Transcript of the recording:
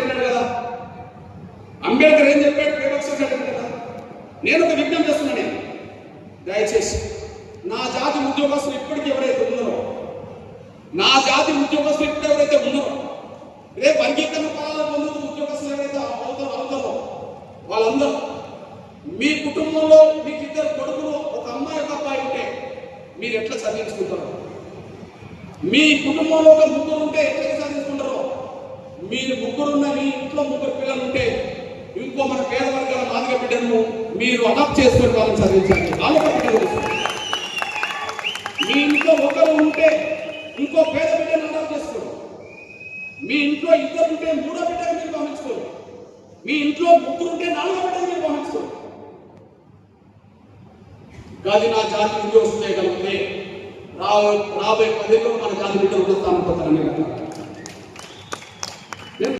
ఉన్నాడు కదా, అంబేద్కర్ ఏం చెప్పాడు, పేపక్ష కదా. నేను ఒక విజ్ఞప్తి చేస్తున్నాను, దయచేసి నా జాతి ఉద్యోగస్తులు ఇప్పటికీ ఎవరైతే ఉన్నారో, నా జాతి ఉద్యోగస్తులు ఇప్పుడు ఎవరైతే ఉన్నారో, రేపు వర్గీకరణ ఫలాలు పొందుతూ ఉద్యోగస్తులు ఎవరైతే అవుతారో వాళ్ళందరూ మీ కుటుంబంలో మీకు ఇద్దరు కొడుకులు, ఒక అమ్మాయి ఒక అబ్బాయి ఉంటే మీరు ఎట్లా చదివించుకుంటారో, మీ కుటుంబంలో ఒక ముగ్గురు ఉంటే ఎట్లా చదివించుకుంటారో, మీరు ముగ్గురున్న మీ ఇంట్లో ముగ్గురు పిల్లలు ఉంటే ఇంకో మన పేద వర్గాల మాదిగ బిడ్డను మీరు అడాప్ట్ చేసుకుని వాళ్ళని చదివించండి. వాళ్ళ బిడ్డలు మీ ఇంట్లో ఒకరు ఉంటే ఇంకో పేద బిడ్డను అడాప్ట్ చేసుకోరు, మీ ఇంట్లో ఇద్దరు ఉంటే మూడో బిడ్డను మీరు పంపించుకోరు, మీ ఇంట్లో ముగ్గురు ఉంటే నాలుగో బిడ్డను మీరు పంపించుకోరు. గది నా జాతి ఉద్యోగం చేయగలిగితే రాబోయే 10 ఏళ్ళలో మన జాతి బిడ్డలు స్థానం పోతారని